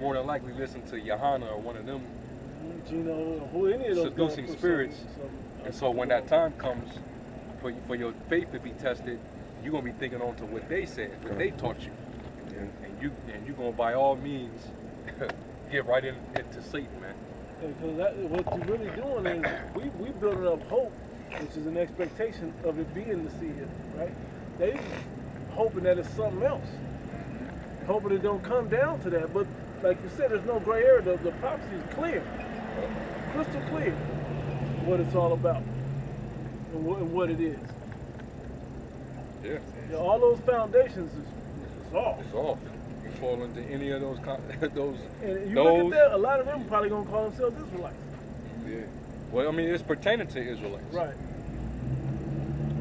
more than likely listen to Johanna or one of them who any of those seducing spirits. And so when that time comes for your faith to be tested, you're gonna be thinking on to what they said, what they taught you, and you're gonna by all means get right into Satan, man. Because what you're really doing is we building up hope, which is an expectation of it being the seed, right? They hoping that it's something else, hoping it don't come down to that. But like you said, there's no gray area. The prophecy is clear, crystal clear, what it's all about and what it is. Yeah. All those foundations is off. It's off. You fall into any of those And you look at that, a lot of them probably gonna call themselves Israelites. Yeah. Well, I mean, it's pertaining to Israelites. Right.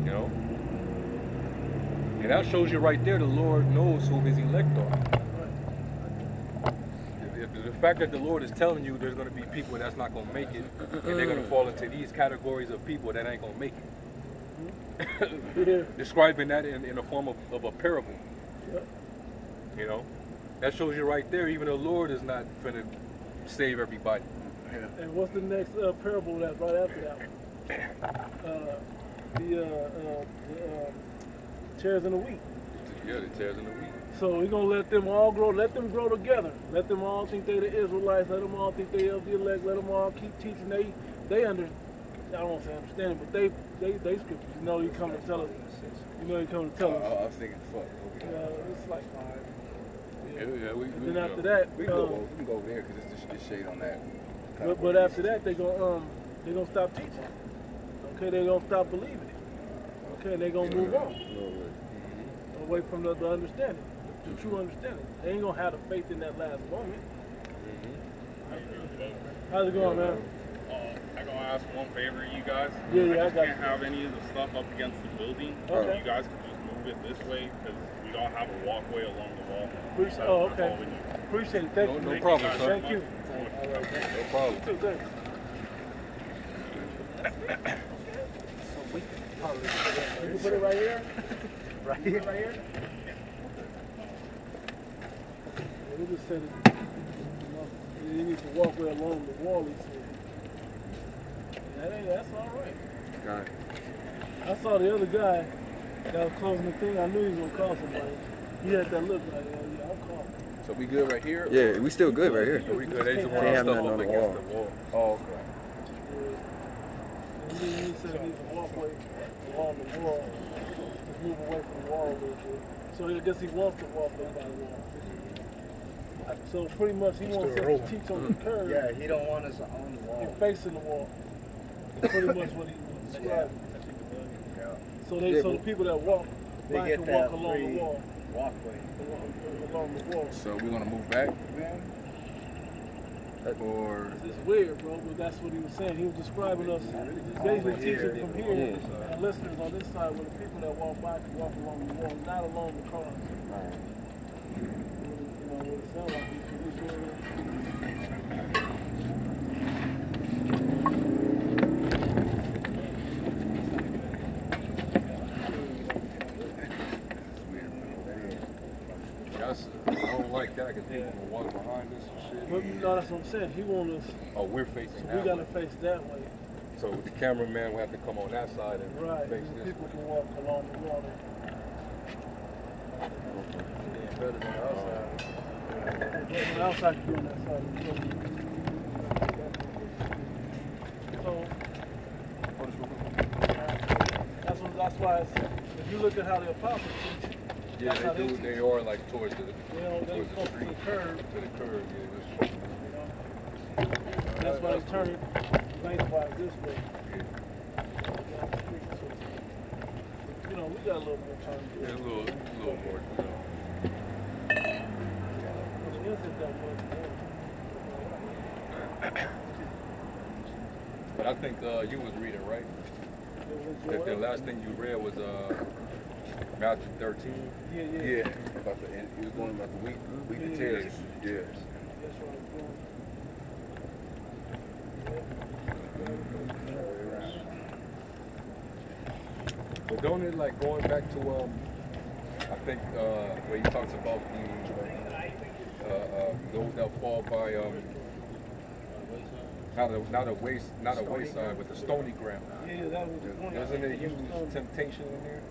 You know? And that shows you right there the Lord knows who his elect are. The fact that the Lord is telling you there's going to be people that's not going to make it, and they're going to fall into these categories of people that ain't going to make it. Describing that in the form of a parable. Yep. You know? That shows you right there, even the Lord is not going to save everybody. Yeah. And what's the next parable that's right after that one? The tares in the wheat. Yeah, the tares in the wheat. So we're going to let them all grow. Let them grow together. Let them all think they're the Israelites. Let them all think they of the elect. Let them all keep teaching. They I don't want to say understand it, but they scriptures. You know, you come to tell us. You know, you come to tell us. I was thinking, fuck. It's like 5. Yeah, and then after that, we can go over there because it's just shade on that. But after that, they're gonna stop teaching. Okay, they're gonna stop believing it. Okay, they're gonna move on away from the understanding, the true understanding. They ain't gonna have the faith in that last moment. How's it going, man? I'm gonna ask one favor of you guys. Yeah, I can't have any of the stuff up against the building. Okay. You guys can just move it this way because we don't have a walkway along the wall. Okay. Appreciate it. Thank you. No problem, sir. Thank you. No problem. You too, thanks. You can put it right here? Right here? Right here? Yeah, we just said it. You need to walk way along the wall, he said. That's all right. Got it. I saw the other guy that was closing the thing. I knew he was going to call somebody. He had that look like, yeah, I'll call. So we good right here? Yeah, we still good right here. We good. They just want Can't our have stuff nothing up on the against wall. the wall. Oh, okay. And then he said he needs to walk away along the wall. Just move away from the wall a little bit. So I guess he wants to walk by the wall. So pretty much he wants us to teach on the curve. Yeah, he don't want us on the wall. And facing the wall. That's pretty much what he was describing. Yeah. So the people that walk They can get walk that along the free wall. walkway. Along the wall. So we're gonna move back, man? Or It's weird, bro, but that's what he was saying. He was describing us basically teaching from here and listeners on this side where the people that walk by can walk along the wall, not along the cross. You know what it sounds like. I don't like that because people will walk behind us and shit. But no, that's what I'm saying. He wants us. Oh, we're facing So that we got to way. face that way. So the cameraman will have to come on that side and Right. face And this people way. can walk along the wall. Better than the outside. The outside can be on that side of the building. So that's why if you look at how the apostles teach, Yeah, that's how they do. teach. They are like towards the They towards the focus street, the curve. to the curve. Yeah, that's true. That's why they turn it lengthwise this way. You know, we got a little more time to do Yeah, it. a little more. The instant don't work. But I think you was reading, right? The last thing you read was Matthew 13. Yeah. yeah, about the he was going about the wheat and tares. Yeah. That's what I'm doing. But don't it like going back to I think where he talks about the those that fall by not a wayside, but the stony ground. Yeah, that was the point. Doesn't it use temptation in there?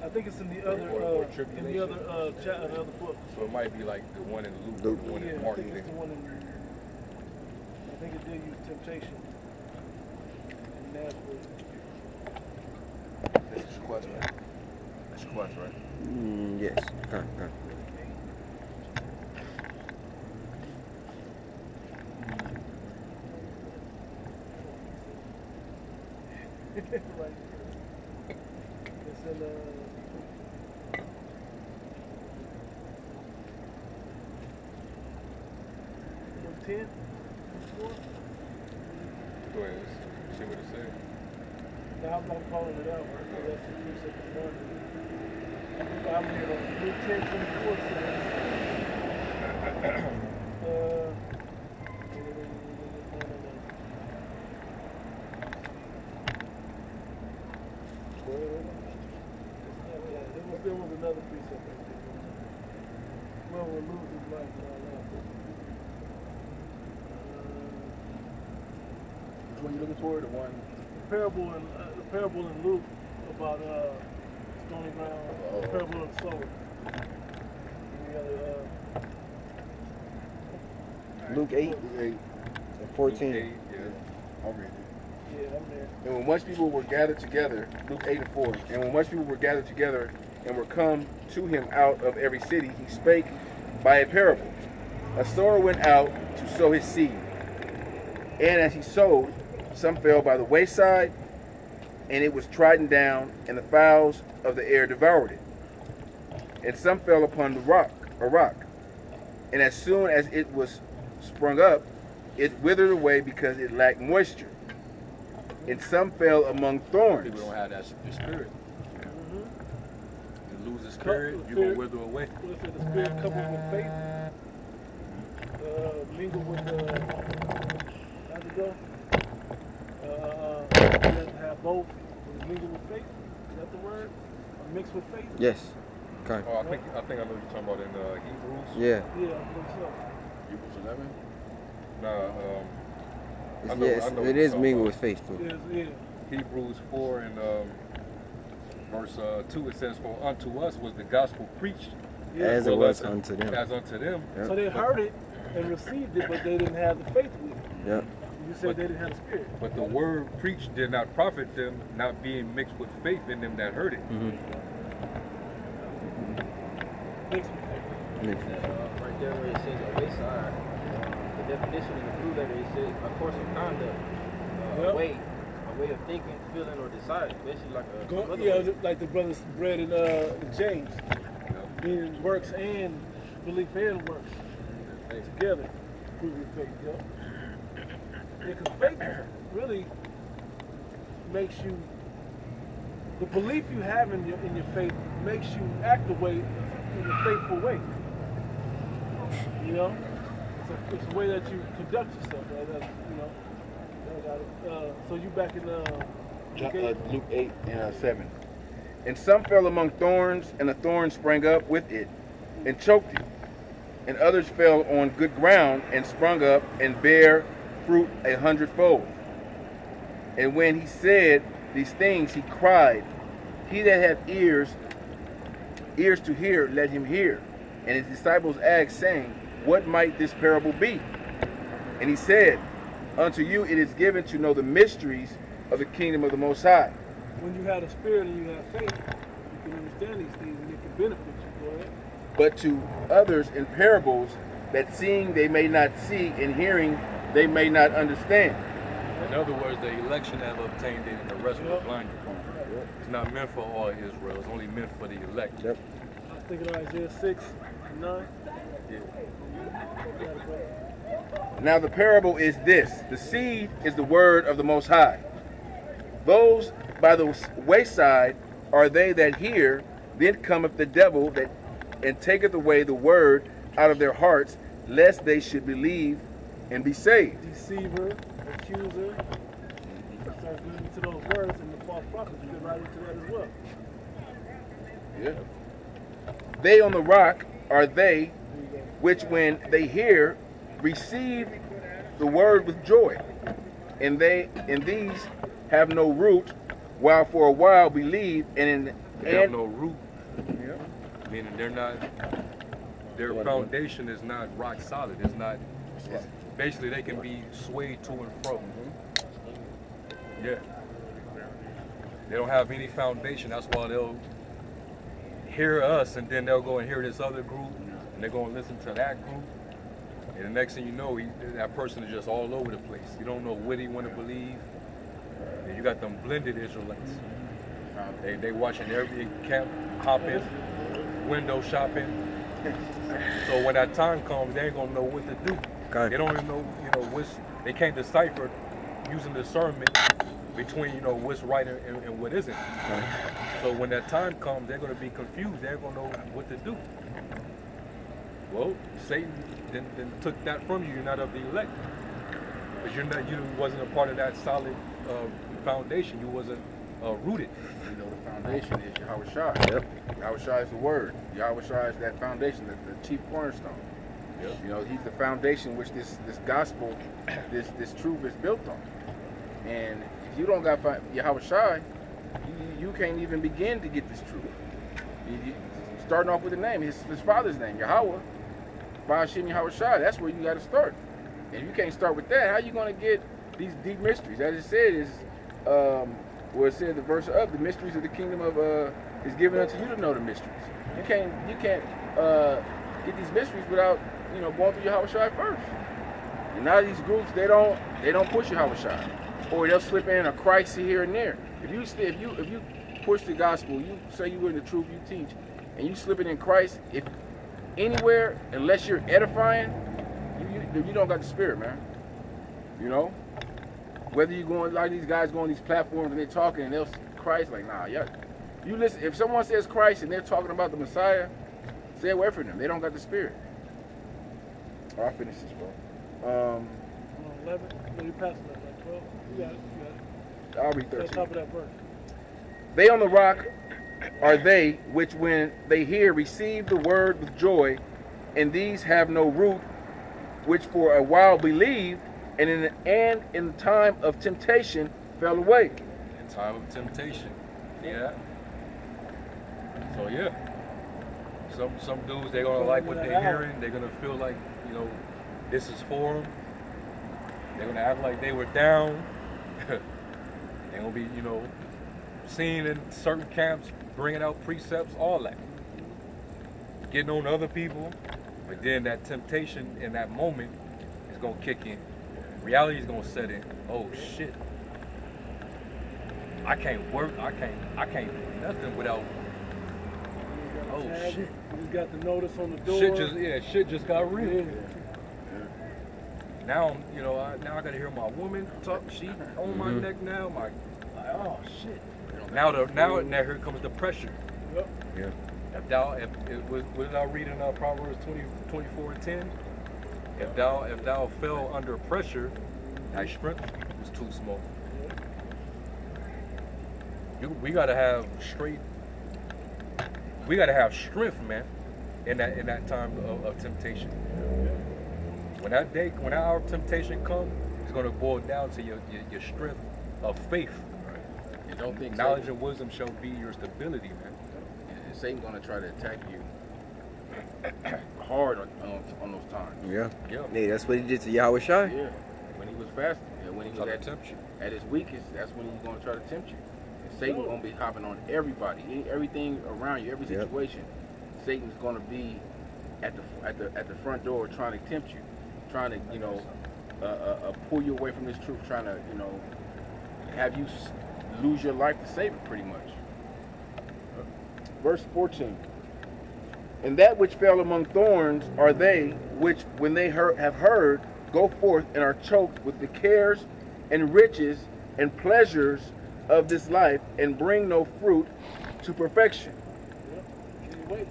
I think it's in the other Or in the tribulation? other another book. So it might be like the one in Luke, or the one Yeah, in I Mark. think it's There. the one in. I think it did use temptation. And that's what. That's a quest, right? That's a quest, right? Yes. Right here. It's in number 10. Go ahead. See what it says. Now I'm not calling it out. So that's the 3 second one. I'm here on Luke 10:24 says. There was another precept right there. Well, we'll lose his life and all that. Which one you looking for? The one? The parable in Luke about stony ground. The parable of the sower. And the other, Luke 8 Luke 8. and 14. Luke 8, yeah. I'll read it. yeah, I'm there. And when much people were gathered together, Luke 8 and 4, and when much people were gathered together and were come to him out of every city, he spake by a parable. A sower went out to sow his seed. And as he sowed, some fell by the wayside, and it was trodden down, and the fowls of the air devoured it. And some fell upon a rock. And as soon as it was sprung up, it withered away because it lacked moisture. And some fell among thorns. People don't have that spirit. Mm-hmm. You lose the spirit, you're going to wither away. What is it? The spirit coupled with faith. Mingle with how's it go? You have to have both. Mingle with faith. Is that the word? Or mix with faith? Yes. Okay. Oh, I think I know what you're talking about in Hebrews. Yeah. Yeah, I think so. Hebrews 11. Nah, It's, I know yes, what it you're is talking mingled about. with faith too. Yeah. Hebrews 4 and verse 2, it says, "For unto us was the gospel preached, Yeah. As it well was unto them. as unto them." Yep. So they heard it and received it, but they didn't have the faith with it. Yep. You said they didn't have the spirit. But the word preached did not profit them, not being mixed with faith in them that heard it. Mm-hmm. Mixed with faith. Right there where it says a wayside, the definition in the blue letter, it says a course of conduct, Yep. a way of thinking, feeling, or deciding. Basically like a other Yeah, way. like the brothers read in James. You know? Meaning works and belief and works together. Proving faith, yeah. Yeah, because faith really makes you, the belief you have in your faith makes you act the way, in a faithful way. You know? It's a way that you conduct yourself, right? You know? So you back in Luke 8 and 7. And some fell among thorns, and the thorns sprang up with it, and choked it. And others fell on good ground, and sprung up, and bare fruit 100-fold. And when he said these things, he cried, He that hath ears to hear, let him hear. And his disciples asked, saying, What might this parable be? And he said, Unto you it is given to know the mysteries of the kingdom of the Most High. when you have the spirit and you have faith, you can understand these things and it can benefit you. Go ahead. But to others in parables, that seeing they may not see, and hearing they may not understand. In other words, the election have obtained it and the rest were blinded. It's not meant for all Israel, it's only meant for the elect. Yep. I was thinking of Isaiah 6 and 9. Now the parable is this: the seed is the word of the Most High. Those by the wayside are they that hear, then cometh the devil and taketh away the word out of their hearts, lest they should believe and be saved. Deceiver, accuser. Starts getting into those words and the false prophets. You get right into that as well. Yeah. They on the rock are they There you go. which when they hear receive the word with joy, and these have no root, while for a while believe, They have no root, meaning their foundation is not rock solid. It's basically they can be swayed to and fro. Yeah. They don't have any foundation. That's why they'll hear us and then they'll go and hear this other group and they're going to listen to that group. And the next thing you know, that person is just all over the place. You don't know what he want to believe. And you got them blended Israelites. They watching every camp hopping, window shopping. So when that time comes, they ain't gonna know what to do. Okay. They don't even know, they can't decipher using discernment between, what's right and what isn't. Okay. So when that time comes, they're gonna be confused. They're gonna know what to do. Well, Satan then took that from you. You're not of the elect, because you wasn't a part of that solid foundation. You wasn't rooted. The foundation is Yahweh Shai. Yep. Yahweh Shai is the word. Yahweh Shai is that foundation, the chief cornerstone. Yep. He's the foundation which this gospel, this truth is built on. And if you don't got Yahweh Shai, you can't even begin to get this truth. Starting off with the name, his father's name, Yahweh, Ba'ashim Yahweh Shai. That's where you got to start. And if you can't start with that, how you going to get these deep mysteries? As it said, is where it said the verse up, the mysteries of the kingdom of is given unto you to know the mysteries. You can't get these mysteries without going through Yahweh Shai first. And now these groups they don't push Yahweh Shai, or they'll slip in a Christ here and there. If you push the gospel, you say you in the truth, you teach, and you slip it in Christ, if anywhere, unless you're edifying, you don't got the spirit, man. Whether you going like these guys go on these platforms and they're talking and they'll Christ, like, nah, yeah. You listen, if someone says Christ and they're talking about the Messiah, stay away from them. They don't got the spirit. All right, I'll finish this, bro. 11. No, you passed that, like 12. You got it. I'll read At the 13. top of that verse. They on the rock are they which when they hear receive the word with joy, and these have no root, which for a while believed, and in time of temptation fell away. In time of temptation. Yeah. So yeah. Some dudes, they're gonna like what they're hearing. They're gonna feel like, this is for them. They're gonna act like they were down. They're gonna be, seen in certain camps, bringing out precepts, all that. Getting on other people. But then that temptation in that moment is gonna kick in. Reality is gonna set in. Oh shit. I can't work. I can't do nothing without. Oh shit. You just got the notice on the door. Shit just got real. Yeah. Now, now I gotta hear my woman talk. She on my neck now. Oh shit. Now here comes the pressure. Yep. Yeah. What did I read in Proverbs 24:10? If thou fell under pressure, thy strength was too small. We gotta have strength, man, in that time of temptation. When that hour of temptation comes, it's gonna boil down to your strength of faith. And don't think knowledge and wisdom shall be your stability, man. And Satan's gonna try to attack you hard on those times. Yeah. Yeah. Hey, that's what he did to Yahweh Shai. Yeah. When he was fasting, and when he was Try to tempt you. at his weakest, that's when he's gonna try to tempt you. And Satan's gonna be hopping on everybody, everything around you, every Yep. situation. Satan's gonna be at the front door trying to tempt you, trying to pull you away from this truth, trying to have you lose your life to save it, pretty much. Verse 14. And that which fell among thorns are they which, when they have heard, go forth and are choked with the cares and riches and pleasures of this life, and bring no fruit to perfection. Can't wait.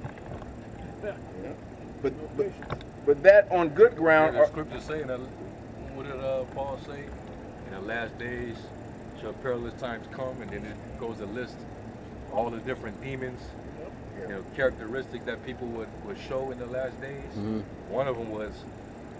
But that on good ground The scripture saying that. What did Paul say? In the last days shall perilous times come, and then it goes to list all the different demons, characteristics that people would show in the last days. Mhm. One of them was